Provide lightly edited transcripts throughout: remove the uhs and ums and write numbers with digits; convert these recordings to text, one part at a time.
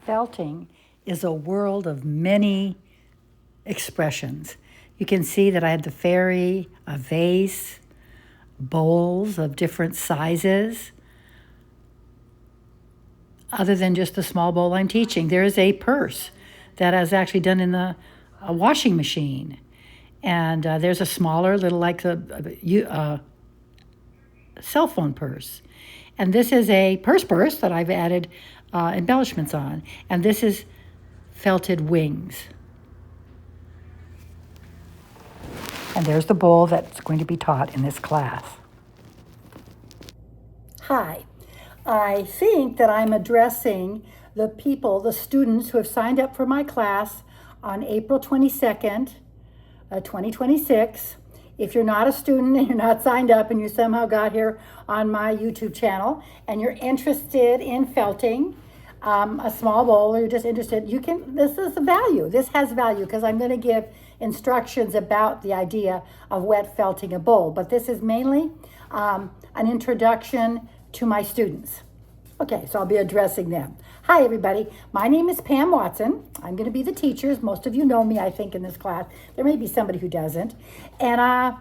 Felting is a world of many expressions. You can see that I had the fairy, a vase, bowls of different sizes. Other than just the small bowl I'm teaching, there is a purse that is actually done in a washing machine. And there's a smaller, little like a cell phone purse. And this is a purse that I've added embellishments on. And this is felted wings. And there's the bowl that's going to be taught in this class. Hi. I think that I'm addressing the people, the students who have signed up for my class on April 22nd, 2026. If you're not a student and you're not signed up and you somehow got here on my YouTube channel and you're interested in felting a small bowl, or you're just interested, this is the value. This has value because I'm going to give instructions about the idea of wet felting a bowl. But this is mainly an introduction to my students. Okay, so I'll be addressing them. Hi, everybody. My name is Pam Watson. I'm going to be the teacher. Most of you know me, I think, in this class. There may be somebody who doesn't. And I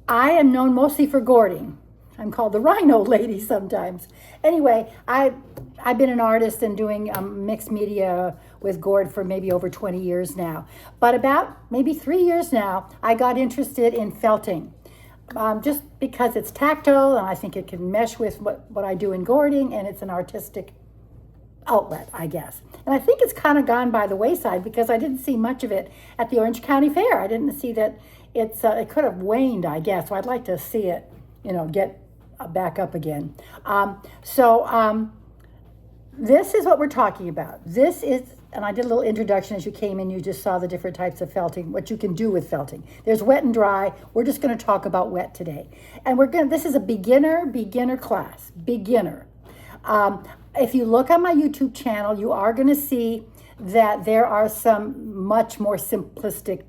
am known mostly for gourding. I'm called the Rhino Lady sometimes. Anyway, I've been an artist and doing mixed media with gourd for maybe over 20 years now. But about maybe 3 years now, I got interested in felting. Just because it's tactile and I think it can mesh with what I do in gourding, and it's an artistic outlet, I guess. And I think it's kind of gone by the wayside because I didn't see much of it at the Orange County Fair. I didn't see that it could have waned, I guess. So I'd like to see it, get back up again. This is what we're talking about. This is, and I did a little introduction as you came in, you just saw the different types of felting, what you can do with felting. There's wet and dry. We're just going to talk about wet today. And this is a beginner class, beginner. If you look on my YouTube channel, you are going to see that there are some much more simplistic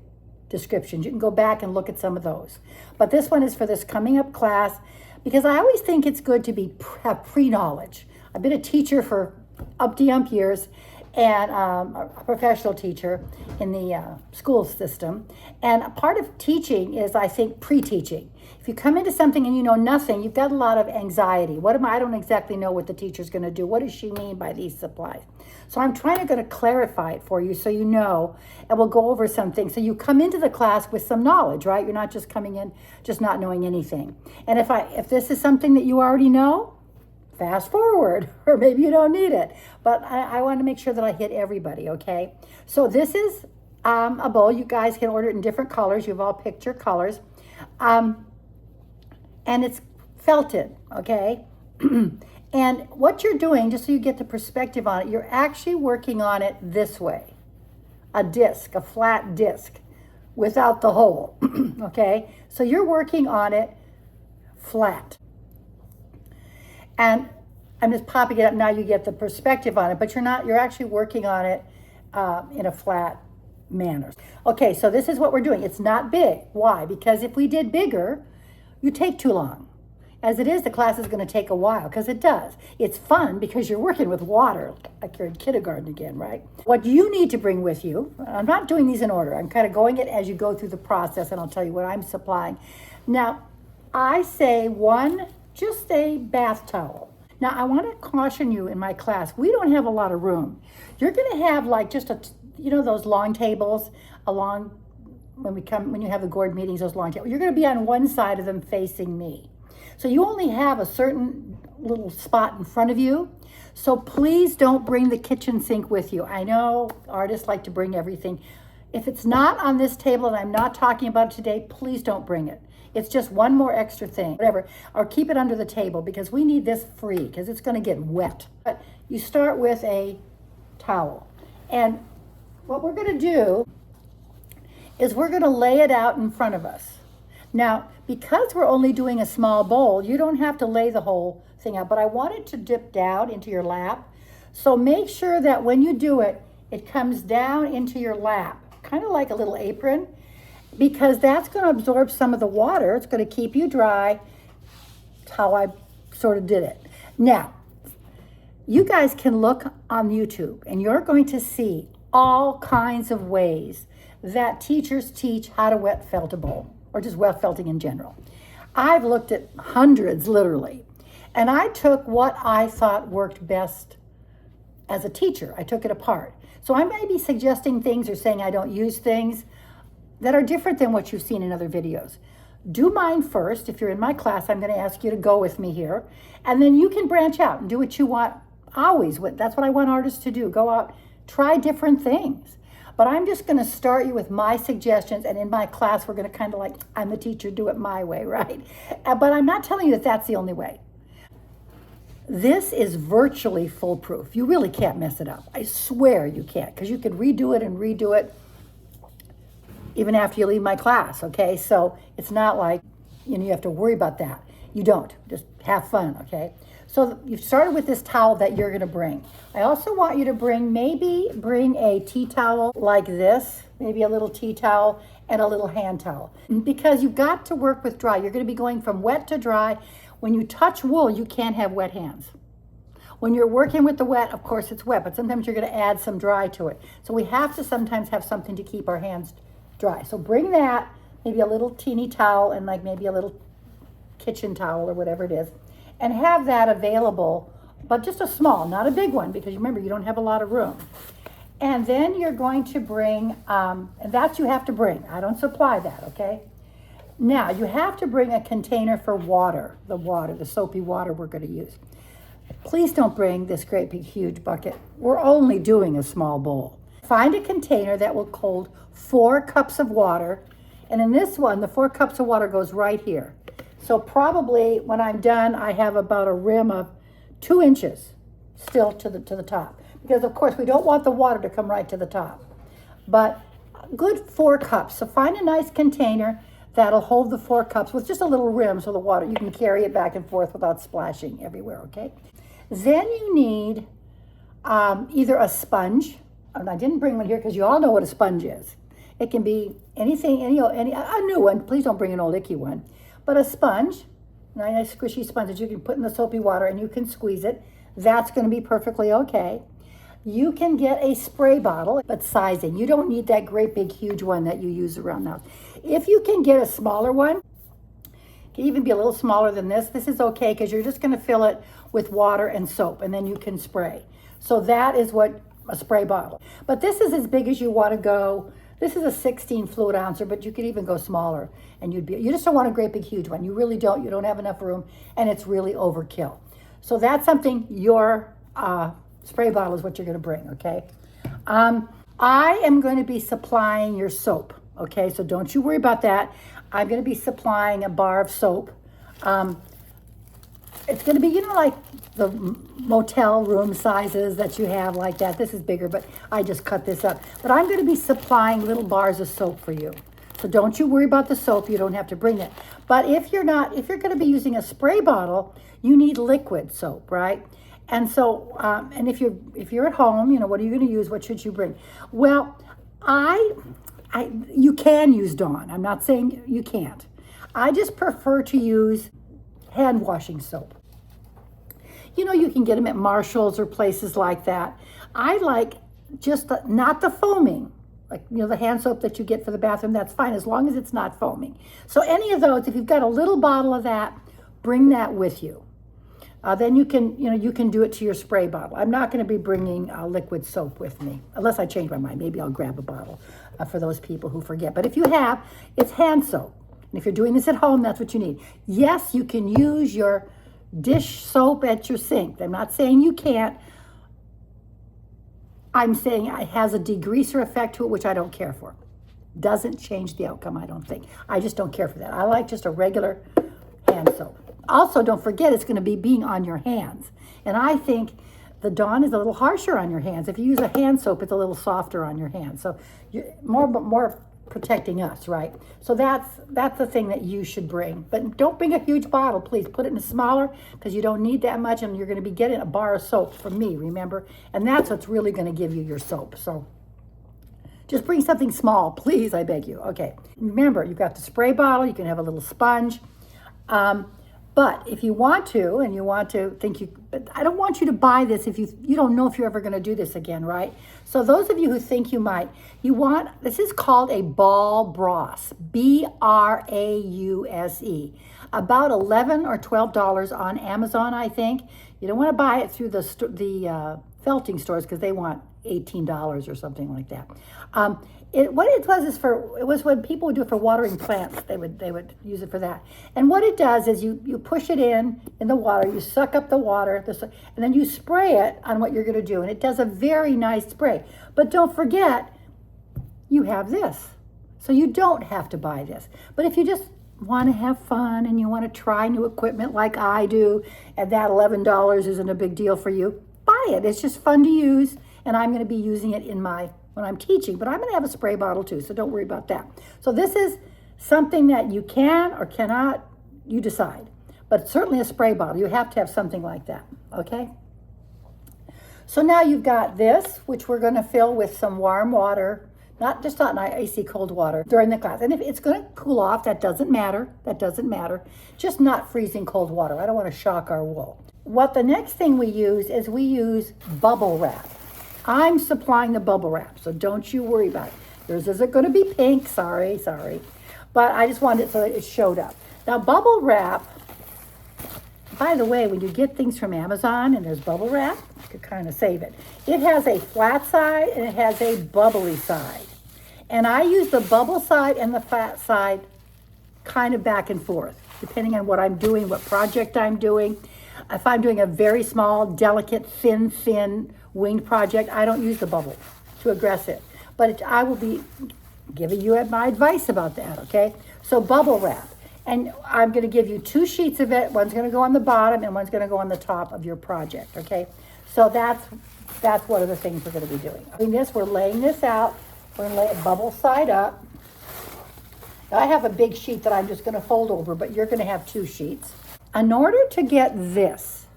descriptions. You can go back and look at some of those. But this one is for this coming up class because I always think it's good to have pre-knowledge. I've been a teacher for up-de-ump years, and a professional teacher in the school system. And a part of teaching is, I think, pre-teaching. If you come into something and you know nothing, you've got a lot of anxiety. I don't exactly know what the teacher's going to do. What does she mean by these supplies? So I'm going to clarify it for you so you know, and we'll go over some things. So you come into the class with some knowledge, right? You're not just coming in just not knowing anything. And if this is something that you already know, fast forward, or maybe you don't need it. But I want to make sure that I hit everybody, okay? So this is a bowl. You guys can order it in different colors. You've all picked your colors. And it's felted, okay? And what you're doing, just so you get the perspective on it, you're actually working on it this way. A disc, a flat disc, without the hole, okay? So you're working on it flat. And I'm just popping it up now, you get the perspective on it, but you're actually working on it in a flat manner. Okay, so this is what we're doing. It's not big. Why? Because if we did bigger, you take too long. As it is, the class is going to take a while, because it does. It's fun because you're working with water, like you're in kindergarten again, right? What you need to bring with you, I'm not doing these in order. I'm kind of going it as you go through the process, and I'll tell you what I'm supplying. Now, I say just a bath towel. Now, I want to caution you in my class, we don't have a lot of room. You're going to have like just those long tables when you have the gourd meetings, those long tables. You're going to be on one side of them facing me. So you only have a certain little spot in front of you. So please don't bring the kitchen sink with you. I know artists like to bring everything. If it's not on this table and I'm not talking about it today, please don't bring it. It's just one more extra thing, whatever, or keep it under the table because we need this free because it's going to get wet. But you start with a towel. And what we're going to do is we're going to lay it out in front of us. Now, because we're only doing a small bowl, you don't have to lay the whole thing out, but I want it to dip down into your lap. So make sure that when you do it, it comes down into your lap, kind of like a little apron, because that's going to absorb some of the water. It's going to keep you dry. That's how I sort of did it. Now, You guys can look on YouTube and you're going to see all kinds of ways that teachers teach how to wet felt a bowl, or just wet felting in general. I've looked at hundreds, literally, and I took what I thought worked best as a teacher. I took it apart. So I may be suggesting things or saying I don't use things that are different than what you've seen in other videos. Do mine first. If you're in my class, I'm going to ask you to go with me here, and then you can branch out and do what you want. Always, that's what I want artists to do. Go out, try different things. But I'm just going to start you with my suggestions, and in my class, we're going to kind of like, I'm the teacher, do it my way, right? But I'm not telling you that that's the only way. This is virtually foolproof. You really can't mess it up. I swear you can't, because you could redo it and redo it even after you leave my class, okay? So it's not like, you have to worry about that. You don't. Just have fun, okay? So you've started with this towel that you're gonna bring. I also want you to bring a tea towel like this, maybe a little tea towel and a little hand towel. Because you've got to work with dry. You're gonna be going from wet to dry. When you touch wool, you can't have wet hands. When you're working with the wet, of course it's wet, but sometimes you're gonna add some dry to it. So we have to sometimes have something to keep our hands dry. So bring that, maybe a little teeny towel and like maybe a little kitchen towel or whatever it is, and have that available, but just a small, not a big one, because remember, you don't have a lot of room. And then you're going to bring, and that you have to bring. I don't supply that, okay? Now, you have to bring a container for water, the soapy water we're going to use. Please don't bring this great big huge bucket. We're only doing a small bowl. Find a container that will hold 4 cups of water, and in this one, the 4 cups of water goes right here. So probably when I'm done, I have about a rim of 2 inches still to the top. Because of course we don't want the water to come right to the top. But a good 4 cups. So find a nice container that'll hold the 4 cups with just a little rim so the water, you can carry it back and forth without splashing everywhere, okay? Then you need either a sponge, and I didn't bring one here because you all know what a sponge is. It can be anything, a new one. Please don't bring an old icky one. But a sponge, nice squishy sponge that you can put in the soapy water and you can squeeze it. That's going to be perfectly okay. You can get a spray bottle, but sizing. You don't need that great big huge one that you use around the house. If you can get a smaller one, it can even be a little smaller than this. This is okay because you're just going to fill it with water and soap and then you can spray. So that is what a spray bottle. But this is as big as you want to go. This is a 16 fluid ouncer, but you could even go smaller and you just don't want a great big huge one. You really don't. You don't have enough room and it's really overkill. So that's something, your spray bottle is what you're going to bring, okay? I am going to be supplying your soap, okay? So don't you worry about that. I'm going to be supplying a bar of soap. It's going to be, like the motel room sizes that you have like that. This is bigger, but I just cut this up. But I'm going to be supplying little bars of soap for you. So don't you worry about the soap. You don't have to bring it. But if you're going to be using a spray bottle, you need liquid soap, right? And so, and if you're at home, what are you going to use? What should you bring? Well, you can use Dawn. I'm not saying you can't. I just prefer to use hand washing soap. You can get them at Marshall's or places like that. I like just not the foaming, like, the hand soap that you get for the bathroom. That's fine as long as it's not foaming. So any of those, if you've got a little bottle of that, bring that with you. Then you can do it to your spray bottle. I'm not going to be bringing liquid soap with me unless I change my mind. Maybe I'll grab a bottle for those people who forget. But if you have, it's hand soap. And if you're doing this at home, that's what you need. Yes, you can use your dish soap at your sink. I'm not saying you can't. I'm saying it has a degreaser effect to it, which I don't care for. Doesn't change the outcome, I don't think. I just don't care for that. I like just a regular hand soap. Also, don't forget it's going to be being on your hands. And I think the Dawn is a little harsher on your hands. If you use a hand soap, it's a little softer on your hands. So you're more protecting us, right? So that's the thing that you should bring. But don't bring a huge bottle, please. Put it in a smaller, because you don't need that much, and you're going to be getting a bar of soap from me, remember? And that's what's really going to give you your soap. So just bring something small, please, I beg you. Okay. Remember, you've got the spray bottle. You can have a little sponge. But if you want to, and you want to think but I don't want you to buy this if you don't know if you're ever going to do this again, right? So those of you who think you might, this is called a ball brause, Brause, about $11 or $12 on Amazon, I think. You don't want to buy it through the felting stores because they want $18 or something like that. What it was is it was when people would do it for watering plants. They would use it for that. And what it does is you push it in the water, you suck up the water, and then you spray it on what you're going to do. And it does a very nice spray. But don't forget, you have this. So you don't have to buy this. But if you just want to have fun and you want to try new equipment like I do, and that $11 isn't a big deal for you, buy it. It's just fun to use. And I'm going to be using it when I'm teaching, but I'm going to have a spray bottle too, so don't worry about that. So this is something that you can or cannot, you decide, but certainly a spray bottle. You have to have something like that, okay? So now you've got this, which we're going to fill with some warm water, not icy cold water during the class. And if it's going to cool off, that doesn't matter. Just not freezing cold water. I don't want to shock our wool. What the next thing we use is bubble wrap. I'm supplying the bubble wrap, so don't you worry about it. Yours isn't going to be pink, sorry. But I just wanted it so that it showed up. Now, bubble wrap, by the way, when you get things from Amazon and there's bubble wrap, you could kind of save it. It has a flat side and it has a bubbly side. And I use the bubble side and the flat side kind of back and forth, depending on what I'm doing, what project I'm doing. If I'm doing a very small, delicate, thin winged project, I don't use the bubble to aggress it. But I will be giving you my advice about that, okay? So bubble wrap. And I'm going to give you 2 sheets of it. One's going to go on the bottom and one's going to go on the top of your project, okay? So that's one of the things we're going to be doing. We're laying this out. We're going to lay it bubble side up. Now I have a big sheet that I'm just going to fold over, but you're going to have 2 sheets. In order to get this,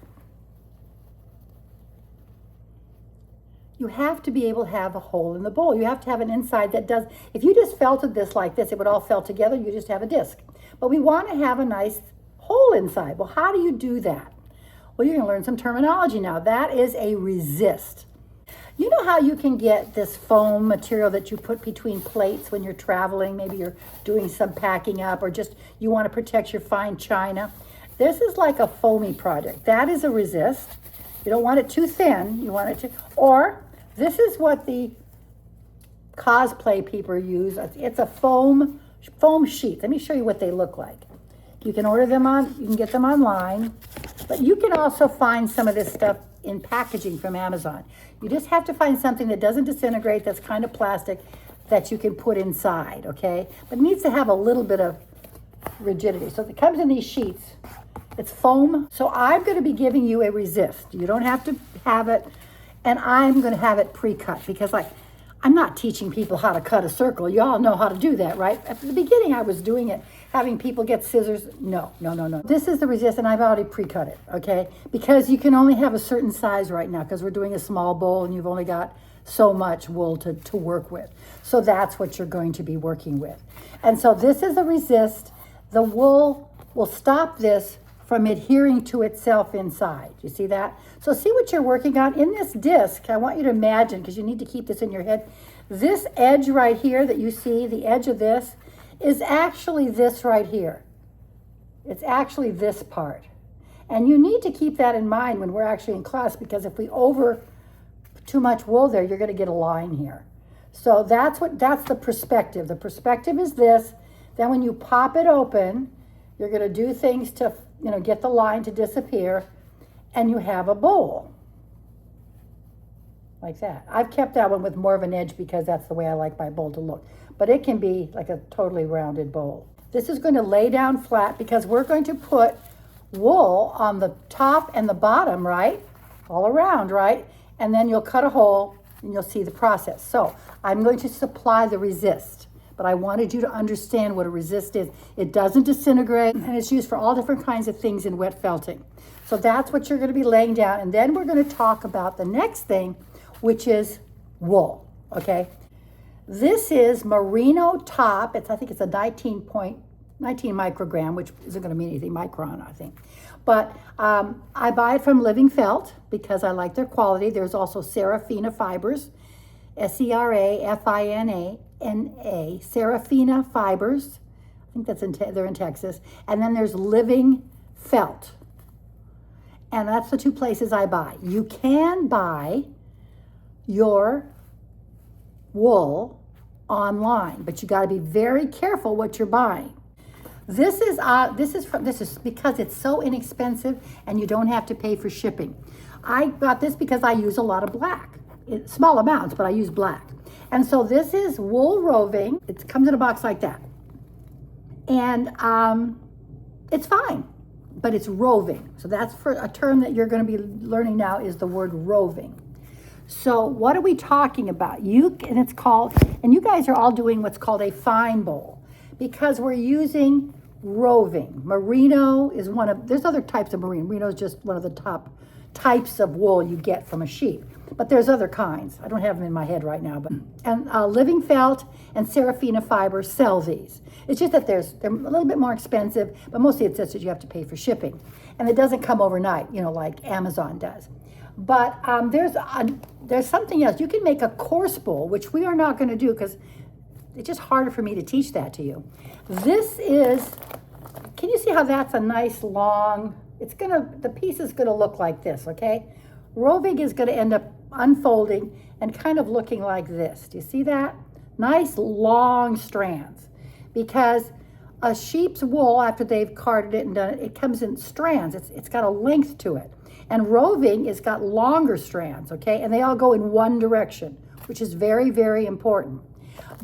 you have to be able to have a hole in the bowl. You have to have an inside that does, if you just felted this like this, it would all felt together, you just have a disc. But we want to have a nice hole inside. Well, how do you do that? Well, you're going to learn some terminology now. That is a resist. You know how you can get this foam material that you put between plates when you're traveling? Maybe you're doing some packing up or just you want to protect your fine china. This is like a foamy project. That is a resist. You don't want it too thin. You want it to, or this is what the cosplay people use. It's a foam sheet. Let me show you what they look like. You can order them you can get them online, but you can also find some of this stuff in packaging from Amazon. You just have to find something that doesn't disintegrate, that's kind of plastic, that you can put inside, okay? But it needs to have a little bit of rigidity. So it comes in these sheets. It's foam. So I'm going to be giving you a resist. You don't have to have it. And I'm going to have it pre-cut because I'm not teaching people how to cut a circle. You all know how to do that, right? At the beginning, I was doing it, having people get scissors. No. This is the resist, and I've already pre-cut it, okay? Because you can only have a certain size right now because we're doing a small bowl and you've only got so much wool to work with. So that's what you're going to be working with. And so this is a resist. The wool will stop this from adhering to itself inside. You see that? So see what you're working on. In this disc, I want you to imagine, because you need to keep this in your head, this edge right here that you see, the edge of this, is actually this right here. It's actually this part. And you need to keep that in mind when we're actually in class, because if we over too much wool there, you're going to get a line here. So that's the perspective. The perspective is this. Then when you pop it open, you're going to do things to get the line to disappear, and you have a bowl like that. I've kept that one with more of an edge because that's the way I like my bowl to look, but it can be like a totally rounded bowl. This is going to lay down flat because we're going to put wool on the top and the bottom, right? All around, right? And then you'll cut a hole and you'll see the process. So I'm going to supply the resist. But I wanted you to understand what a resist is. It doesn't disintegrate, and it's used for all different kinds of things in wet felting. So that's what you're going to be laying down. And then we're going to talk about the next thing, which is wool, okay? This is merino top. I think it's a 19.2 19 microgram, which isn't going to mean anything, micron, I think. But I buy it from Living Felt because I like their quality. There's also Serafina Fibers, Serafina, Serafina Fibers. I think they're in Texas. And then there's Living Felt. And that's the two places I buy. You can buy your wool online, but you got to be very careful what you're buying. This is because it's so inexpensive and you don't have to pay for shipping. I got this because I use a lot of black, small amounts, but I use black. And so this is wool roving. It comes in a box like that, and it's fine, but it's roving. So that's for a term that you're going to be learning now is the word roving. So what are we talking about? And it's called, and you guys are all doing what's called a fine bowl because we're using roving. Merino is there's other types of merino. Merino is just one of the top types of wool you get from a sheep, but there's other kinds. I don't have them in my head right now, and Living Felt and Serafina Fiber sell these. It's just that they're a little bit more expensive, but mostly it's just that you have to pay for shipping, and it doesn't come overnight, like Amazon does. But there's something else. You can make a coarse bowl, which we are not going to do because it's just harder for me to teach that to you. Can you see how that's a nice long, the piece is going to look like this, okay? Roving is going to end up unfolding and kind of looking like this. Do you see that? Nice long strands. Because a sheep's wool, after they've carded it and done it, it comes in strands. It's got a length to it. And roving has got longer strands, okay? And they all go in one direction, which is very, very important.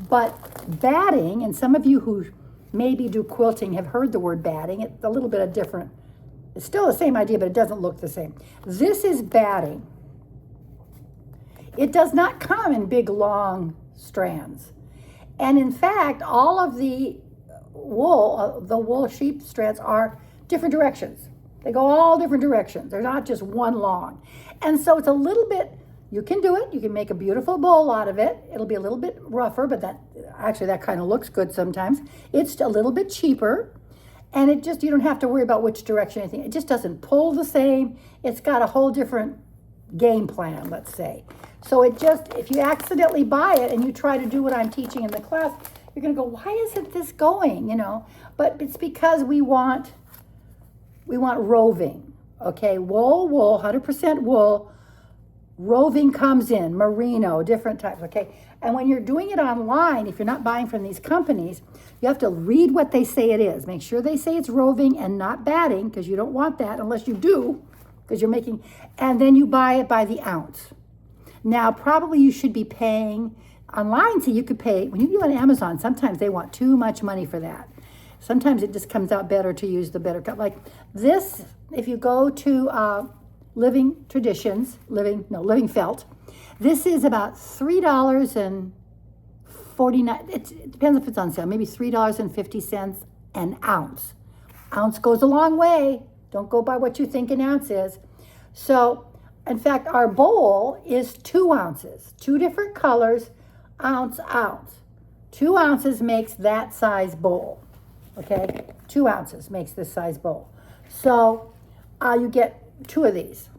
But batting, and some of you who maybe do quilting have heard the word batting. It's a little bit of different. It's still the same idea, but it doesn't look the same. This is batting. It does not come in big, long strands. And in fact, all of the wool sheep strands are different directions. They go all different directions. They're not just one long. And so it's a little bit, you can do it. You can make a beautiful bowl out of it. It'll be a little bit rougher, but that kind of looks good sometimes. It's a little bit cheaper. And you don't have to worry about which direction anything. It just doesn't pull the same. It's got a whole different game plan, let's say. So if you accidentally buy it and you try to do what I'm teaching in the class, you're going to go, why isn't this going, But it's because we want roving, okay? Wool, 100% wool. Roving comes in, merino, different types, okay? And when you're doing it online, if you're not buying from these companies, you have to read what they say it is. Make sure they say it's roving and not batting, because you don't want that unless you do, because you're making, and then you buy it by the ounce. Now, probably you should be paying online, so you could pay, when you do on Amazon, sometimes they want too much money for that. Sometimes it just comes out better to use the better cut. Like this, if you go to Living Felt, this is about $3.49. It depends if it's on sale, maybe $3.50 an ounce. Ounce goes a long way. Don't go by what you think an ounce is. So, in fact, our bowl is 2 ounces, 2 different colors, ounce. 2 ounces makes that size bowl. Okay, 2 ounces makes this size bowl. So you get 2 of these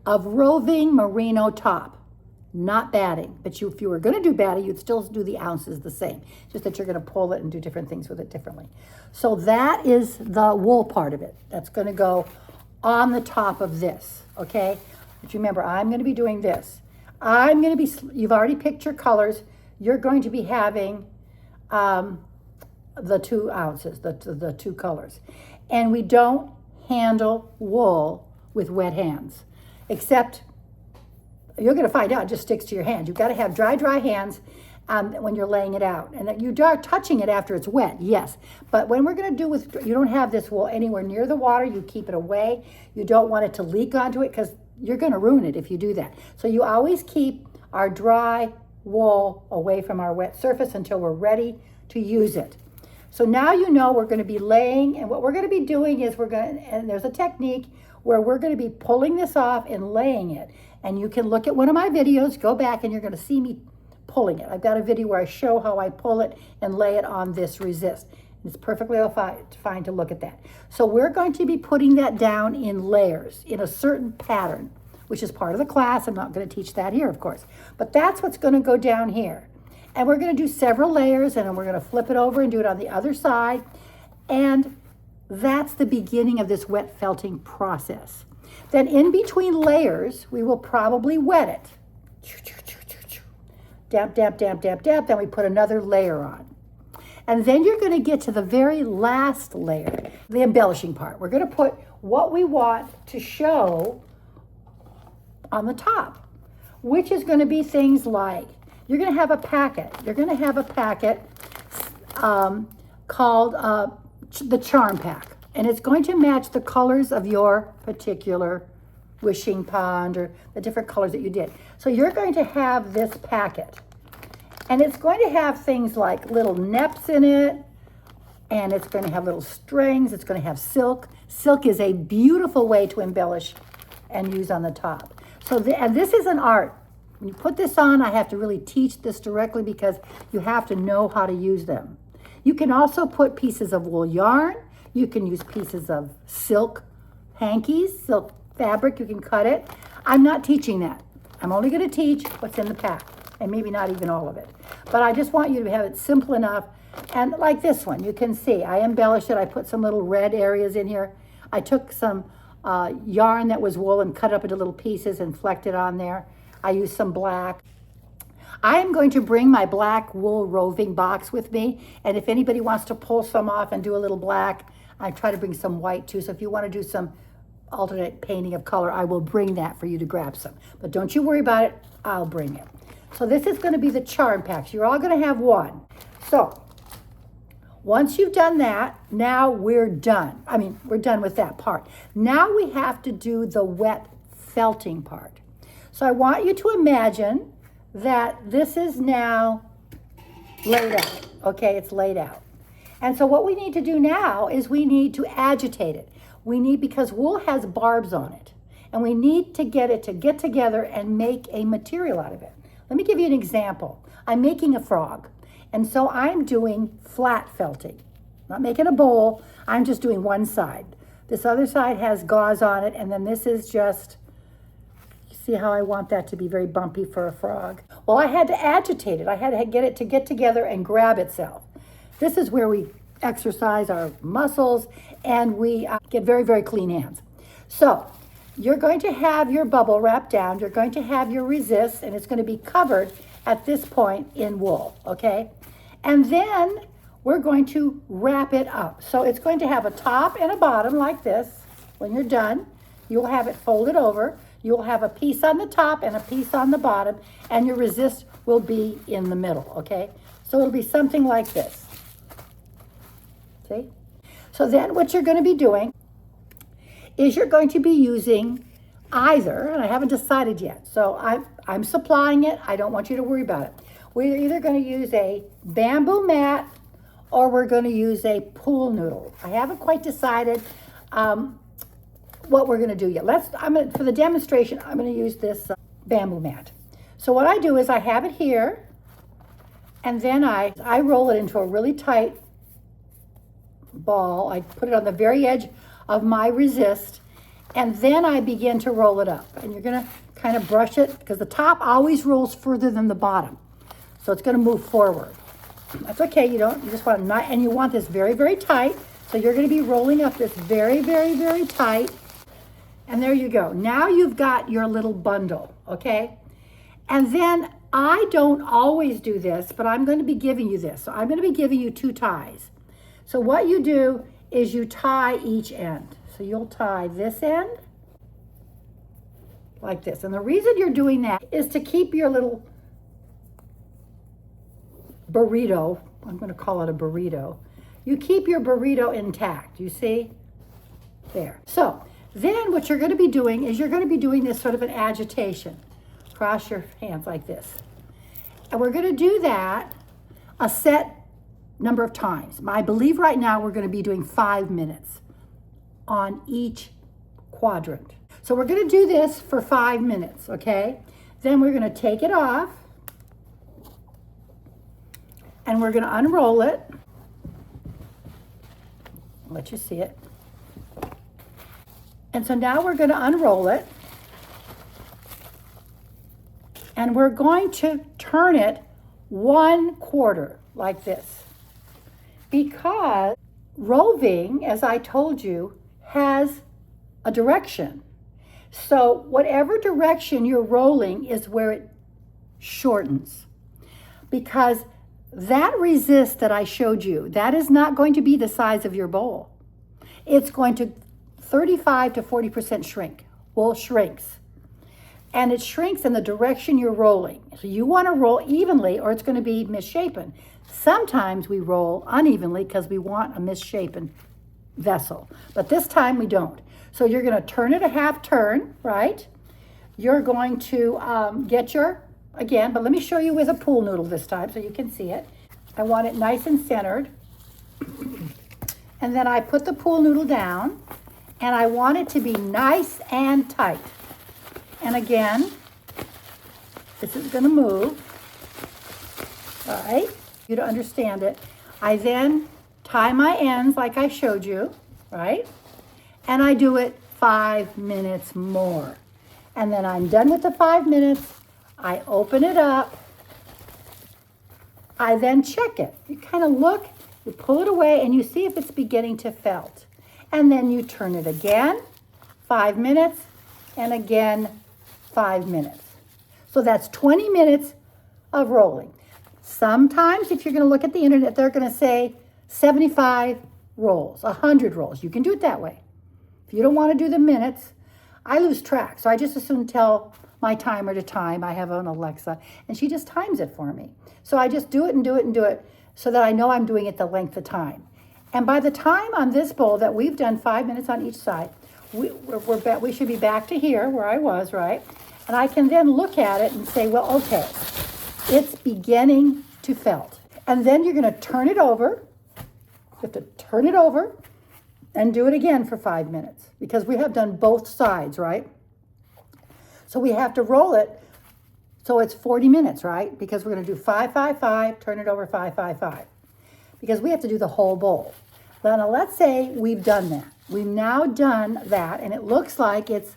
of roving merino top, not batting. But if you were going to do batting, you'd still do the ounces the same, just that you're going to pull it and do different things with it differently. So that is the wool part of it. That's going to go on the top of this, okay? But remember, I'm going to be doing this. You've already picked your colors. You're going to be having the 2 ounces, the 2 colors. And we don't handle wool with wet hands, except you're going to find out it just sticks to your hand. You've got to have dry hands when you're laying it out. And that you are touching it after it's wet, yes. But when we're going to do you don't have this wool anywhere near the water. You keep it away. You don't want it to leak onto it because you're going to ruin it if you do that. So you always keep our dry wool away from our wet surface until we're ready to use it. So now you know we're going to be laying, and what we're going to be doing is and there's a technique where we're going to be pulling this off and laying it. And you can look at one of my videos, go back, and you're going to see me pulling it. I've got a video where I show how I pull it and lay it on this resist. It's perfectly fine to look at that. So we're going to be putting that down in layers in a certain pattern, which is part of the class. I'm not going to teach that here, of course, but that's what's going to go down here. And we're going to do several layers, and then we're going to flip it over and do it on the other side. And that's the beginning of this wet felting process. Then in between layers, we will probably wet it. Dab, dab, dab, dab, dab. Then we put another layer on. And then you're going to get to the very last layer, the embellishing part. We're going to put what we want to show on the top, which is going to be things like, you're going to have a packet. You're going to have a packet called the Charm Pack. And it's going to match the colors of your particular wishing pond or the different colors that you did. So you're going to have this packet. And it's going to have things like little neps in it. And it's going to have little strings. It's going to have silk. Silk is a beautiful way to embellish and use on the top. So and this is an art. When you put this on, I have to really teach this directly because you have to know how to use them. You can also put pieces of wool yarn. You can use pieces of silk hankies, silk fabric. You can cut it. I'm not teaching that. I'm only going to teach what's in the pack, and maybe not even all of it. But I just want you to have it simple enough. And like this one, you can see I embellished it. I put some little red areas in here. I took some yarn that was wool and cut it up into little pieces and flecked it on there. I used some black. I am going to bring my black wool roving box with me. And if anybody wants to pull some off and do a little black, I try to bring some white too. So if you want to do some alternate painting of color, I will bring that for you to grab some. But don't you worry about it. I'll bring it. So this is going to be the Charm Packs. You're all going to have one. So once you've done that, now we're done. I mean, we're done with that part. Now we have to do the wet felting part. So I want you to imagine that this is now laid out. Okay, it's laid out. And so what we need to do now is we need to agitate it. Because wool has barbs on it, and we need to get it to get together and make a material out of it. Let me give you an example. I'm making a frog, and so I'm doing flat felting. Not making a bowl, I'm just doing one side. This other side has gauze on it, and then this is just, see how I want that to be very bumpy for a frog. Well, I had to agitate it. I had to get it to get together and grab itself. This is where we exercise our muscles and we get very, very clean hands. So you're going to have your bubble wrap down. You're going to have your resist, and it's going to be covered at this point in wool, okay? And then we're going to wrap it up. So it's going to have a top and a bottom like this. When you're done, you'll have it folded over. You'll have a piece on the top and a piece on the bottom, and your resist will be in the middle, okay? So it'll be something like this. See? So then what you're going to be doing is you're going to be using either, and I haven't decided yet, so I'm supplying it. I don't want you to worry about it. We're either going to use a bamboo mat or we're going to use a pool noodle. I haven't quite decided what we're going to do yet. For the demonstration, I'm going to use this bamboo mat. So what I do is I have it here, and then I roll it into a really tight ball. I put it on the very edge of my resist, and then I begin to roll it up. And you're going to kind of brush it because the top always rolls further than the bottom. So it's going to move forward. That's okay. You just want to not, and you want this very, very tight. So you're going to be rolling up this very, very, very tight. And there you go. Now you've got your little bundle, okay? And then I don't always do this, but I'm going to be giving you this. So I'm going to be giving you 2 ties. So what you do is you tie each end. So you'll tie this end like this. And the reason you're doing that is to keep your little burrito, I'm going to call it a burrito. You keep your burrito intact, you see? There. So then what you're going to be doing is you're going to be doing this sort of an agitation. Cross your hands like this. And we're going to do that a set number of times. I believe right now we're going to be doing 5 minutes on each quadrant. So we're going to do this for 5 minutes, okay? Then we're going to take it off and we're going to unroll it. let you see it. And so now we're going to unroll it. And we're going to turn it 1/4 like this. Because roving, as I told you, has a direction. So whatever direction you're rolling is where it shortens. Because that resist that I showed you, that is not going to be the size of your bowl. It's going to 35 to 40% shrink. Wool shrinks. And it shrinks in the direction you're rolling. So you want to roll evenly or it's going to be misshapen. Sometimes we roll unevenly because we want a misshapen vessel. But this time we don't. So you're going to turn it a half turn, right? You're going to get your, again, but let me show you with a pool noodle this time so you can see it. I want it nice and centered. And then I put the pool noodle down and I want it to be nice and tight. And again, this is going to move, all right, you to understand it. I then tie my ends like I showed you, right? And I do it 5 minutes more. And then I'm done with the 5 minutes. I open it up. I then check it. You kind of look, you pull it away, and you see if it's beginning to felt. And then you turn it again, 5 minutes, and again, 5 minutes. So that's 20 minutes of rolling. Sometimes if you're going to look at the internet, they're going to say 75 rolls, 100 rolls. You can do it that way. If you don't want to do the minutes, I lose track. So I just as soon tell my timer to time. I have an Alexa and she just times it for me. So I just do it and do it and do it so that I know I'm doing it the length of time. And by the time on this bowl that we've done 5 minutes on each side, we should be back to here where I was, right? And I can then look at it and say, well, okay, it's beginning to felt. And then you're going to turn it over. You have to turn it over and do it again for 5 minutes because we have done both sides, right? So we have to roll it so it's 40 minutes, right? Because we're going to do 5, 5, 5, turn it over 5, 5, 5. Because we have to do the whole bowl. Now let's say we've done that. We've now done that, and it looks like it's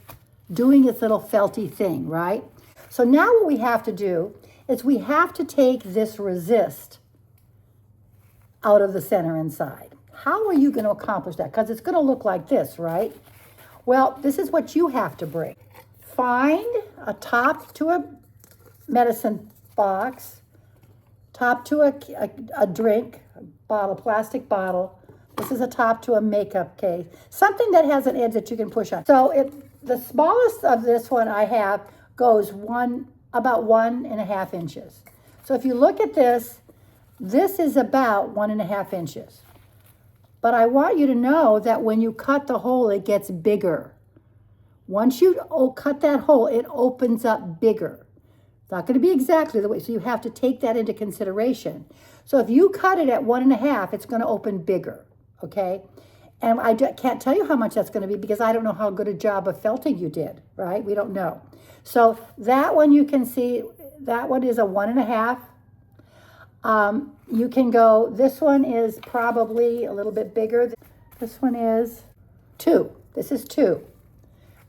doing its little felty thing, right? So now what we have to do is we have to take this resist out of the center inside. How are you going to accomplish that? Because it's going to look like this, right? Well, this is what you have to bring. Find a top to a medicine box, top to a drink bottle, plastic bottle. This is a top to a makeup case. Something that has an edge that you can push on. So the smallest of this one I have goes about 1.5 inches. So if you look at this, this is about 1.5 inches. But I want you to know that when you cut the hole, it gets bigger. Once you cut that hole, it opens up bigger. It's not going to be exactly the way, so you have to take that into consideration. So if you cut it at 1.5, it's going to open bigger, okay? And I can't tell you how much that's going to be because I don't know how good a job of felting you did, right? We don't know. So that one you can see, that one is a 1.5. You can go, this one is probably a little bit bigger. This one is 2. This is 2.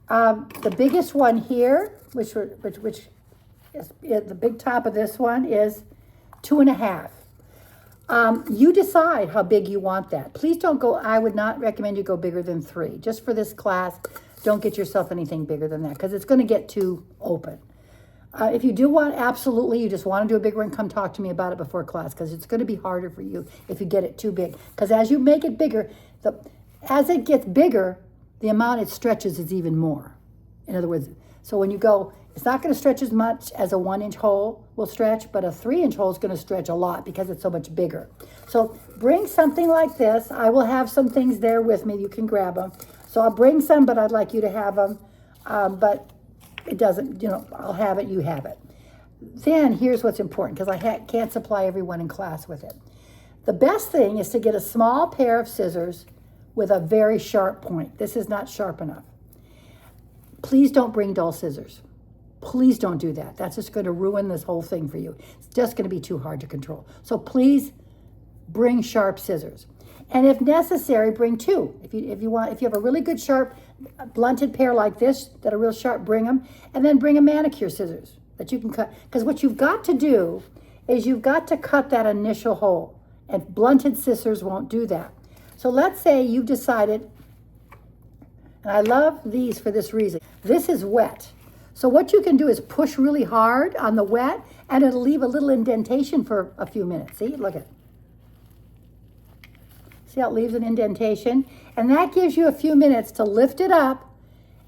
The biggest one here, which is the big top of this one is 2.5. You decide how big you want that. Please don't go, I would not recommend you go bigger than 3. Just for this class, don't get yourself anything bigger than that because it's going to get too open. If you do want, absolutely, you just want to do a bigger one, come talk to me about it before class because it's going to be harder for you if you get it too big. Because as you make it bigger, as it gets bigger, the amount it stretches is even more. In other words, so when you go, it's not going to stretch as much as a 1-inch hole will stretch, but a 3-inch hole is going to stretch a lot because it's so much bigger. So bring something like this. I will have some things there with me. You can grab them. So I'll bring some, but I'd like you to have them. But it doesn't, I'll have it, you have it. Then here's what's important because I can't supply everyone in class with it. The best thing is to get a small pair of scissors with a very sharp point. This is not sharp enough. Please don't bring dull scissors. Please don't do that. That's just going to ruin this whole thing for you. It's just going to be too hard to control. So please bring sharp scissors. And if necessary, bring two. If you have a really good sharp blunted pair like this that are real sharp, bring them. And then bring a manicure scissors that you can cut. Because what you've got to do is you've got to cut that initial hole. And blunted scissors won't do that. So let's say you've decided, and I love these for this reason. This is wet. So what you can do is push really hard on the wet, and it'll leave a little indentation for a few minutes. See, look at it. See how it leaves an indentation? And that gives you a few minutes to lift it up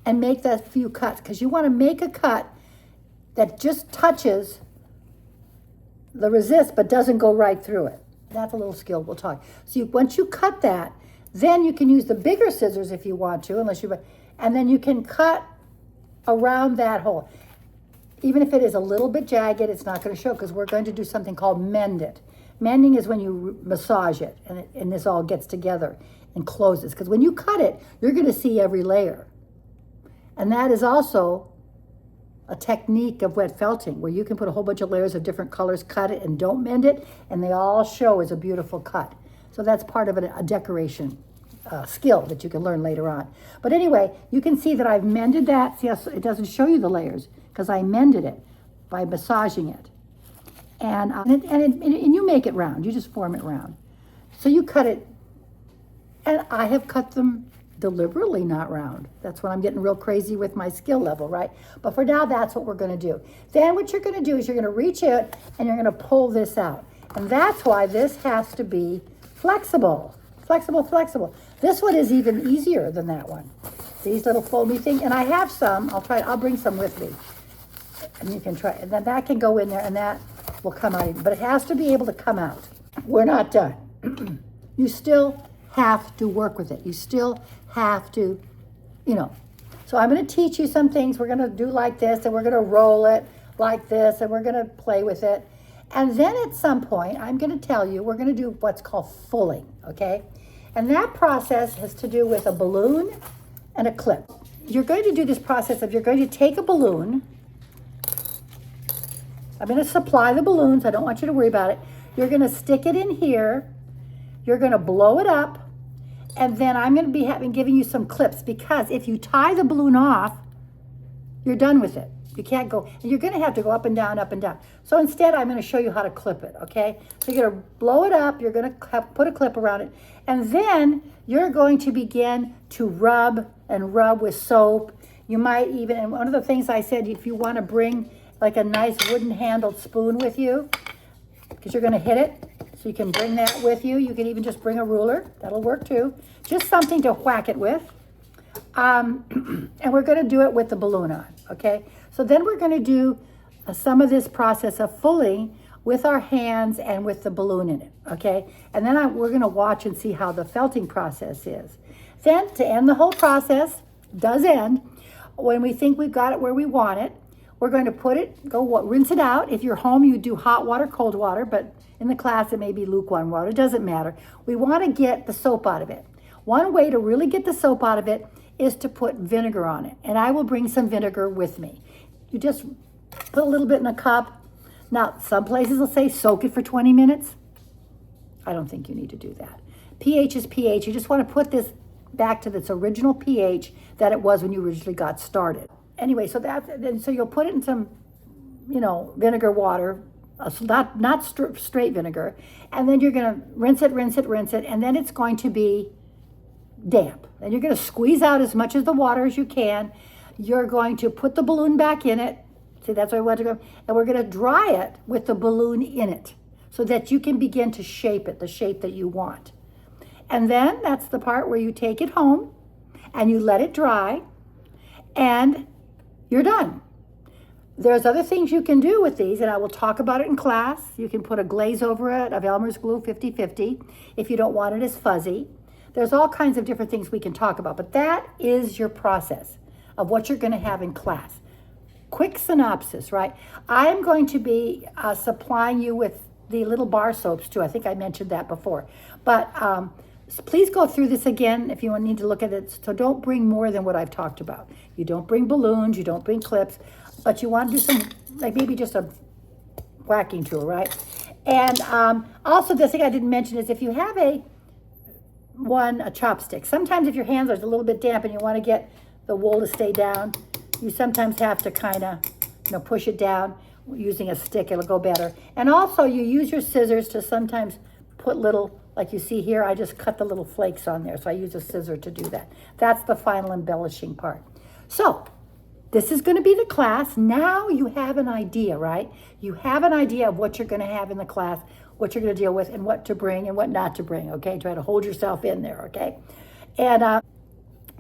and make that few cuts, because you want to make a cut that just touches the resist but doesn't go right through it. That's a little skill we'll talk. So once you cut that, then you can use the bigger scissors if you want to, and then you can cut around that hole. Even if it is a little bit jagged, it's not going to show, because we're going to do something called mend it. Mending is when you massage it, and this all gets together and closes. Because when you cut it, you're going to see every layer. And that is also a technique of wet felting, where you can put a whole bunch of layers of different colors, cut it, and don't mend it, and they all show as a beautiful cut. So that's part of a decoration skill that you can learn later on. But anyway, you can see that I've mended that. See, it doesn't show you the layers because I mended it by massaging it. And you make it round. You just form it round. So you cut it, and I have cut them deliberately not round. That's when I'm getting real crazy with my skill level, right? But for now, that's what we're going to do. Then what you're going to do is you're going to reach out and you're going to pull this out. And that's why this has to be flexible. Flexible, flexible. This one is even easier than that one. These little foamy things. And I have some. I'll bring some with me. And you can try. And then that can go in there and that will come out. But it has to be able to come out. We're not done. You still have to work with it. You still have to, So I'm going to teach you some things. We're going to do like this, and we're going to roll it like this, and we're going to play with it. And then at some point, I'm going to tell you, we're going to do what's called fulling, okay? And that process has to do with a balloon and a clip. You're going to do this process of you're going to take a balloon. I'm going to supply the balloons. I don't want you to worry about it. You're going to stick it in here. You're going to blow it up. And then I'm going to be giving you some clips, because if you tie the balloon off, you're done with it. You can't go, and you're going to have to go up and down, up and down. So instead, I'm going to show you how to clip it, okay? So you're going to blow it up. You're going to put a clip around it. And then you're going to begin to rub and rub with soap. You might even, and one of the things I said, if you want to bring like a nice wooden handled spoon with you, because you're going to hit it. So you can bring that with you. You can even just bring a ruler. That'll work too. Just something to whack it with. And we're going to do it with the balloon on, okay? So then we're going to do some of this process of fulling with our hands and with the balloon in it, okay? And then we're going to watch and see how the felting process is. Then to end the whole process, does end, when we think we've got it where we want it, we're going to put it, rinse it out. If you're home, you do hot water, cold water, but in the class, it may be lukewarm water. It doesn't matter. We want to get the soap out of it. One way to really get the soap out of it is to put vinegar on it. And I will bring some vinegar with me. You just put a little bit in a cup. Now, some places will say soak it for 20 minutes. I don't think you need to do that. pH is pH. You just want to put this back to its original pH that it was when you originally got started. Anyway, so you'll put it in some, vinegar water, not straight vinegar, and then you're going to rinse it, and then it's going to be damp. Then you're going to squeeze out as much of the water as you can. You're going to put the balloon back in it. See, that's where I want to go. And we're going to dry it with the balloon in it so that you can begin to shape it, the shape that you want. And then that's the part where you take it home and you let it dry, and you're done. There's other things you can do with these, and I will talk about it in class. You can put a glaze over it of Elmer's glue 50/50 if you don't want it as fuzzy. There's all kinds of different things we can talk about, but that is your process of what you're going to have in class. Quick synopsis, right? I'm going to be supplying you with the little bar soaps too. I think I mentioned that before. But please go through this again if you need to look at it. So don't bring more than what I've talked about. You don't bring balloons, you don't bring clips, but you want to do some, like maybe just a whacking tool, right? And also the thing I didn't mention is if you have a one, a chopstick. Sometimes if your hands are a little bit damp and you want to get the wool to stay down, you sometimes have to kind of, push it down. Using a stick, it'll go better. And also you use your scissors to sometimes put little, like you see here, I just cut the little flakes on there. So I use a scissor to do that. That's the final embellishing part. So this is going to be the class. Now you have an idea, right? You have an idea of what you're going to have in the class, what you're going to deal with, and what to bring and what not to bring, okay? Try to hold yourself in there, okay? And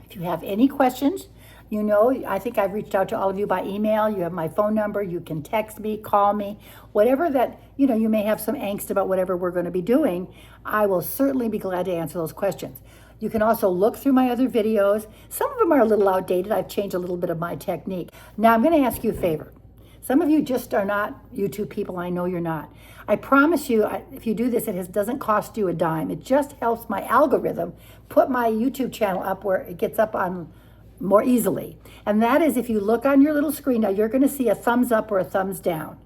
if you have any questions, I think I've reached out to all of you by email. You have my phone number. You can text me, call me, whatever that, you may have some angst about whatever we're going to be doing. I will certainly be glad to answer those questions. You can also look through my other videos. Some of them are a little outdated. I've changed a little bit of my technique. Now I'm going to ask you a favor. Some of you just are not YouTube people. I know you're not. I promise you, if you do this, it doesn't cost you a dime. It just helps my algorithm put my YouTube channel up where it gets up on more easily. And that is, if you look on your little screen now, you're going to see a thumbs up or a thumbs down.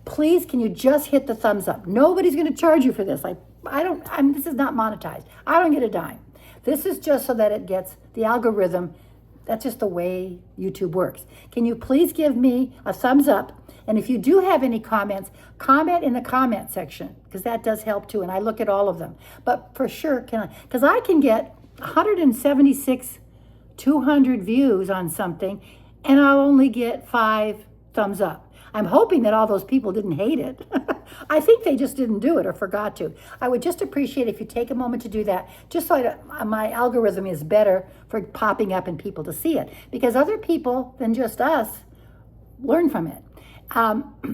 Please, can you just hit the thumbs up? Nobody's going to charge you for this. This is not monetized. I don't get a dime. This is just so that it gets the algorithm. That's just the way YouTube works. Can you please give me a thumbs up? And if you do have any comments, comment in the comment section, because that does help too. And I look at all of them. But for sure, because I can get 176 200 views on something, and I'll only get 5 thumbs up. I'm hoping that all those people didn't hate it. I think they just didn't do it or forgot to. I would just appreciate if you take a moment to do that, just so my algorithm is better for popping up and people to see it, because other people than just us learn from it.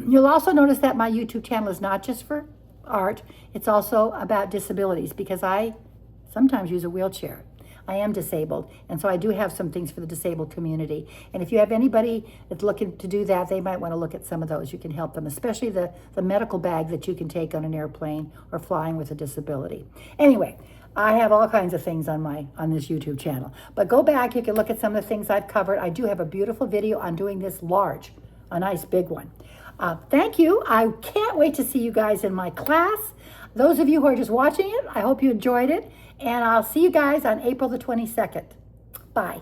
You'll also notice that my YouTube channel is not just for art, it's also about disabilities, because I sometimes use a wheelchair. I am disabled, and so I do have some things for the disabled community. And if you have anybody that's looking to do that, they might want to look at some of those. You can help them, especially the medical bag that you can take on an airplane or flying with a disability. Anyway, I have all kinds of things on this YouTube channel. But go back, you can look at some of the things I've covered. I do have a beautiful video on doing this large, a nice big one. Thank you. I can't wait to see you guys in my class. Those of you who are just watching it, I hope you enjoyed it. And I'll see you guys on April the 22nd. Bye.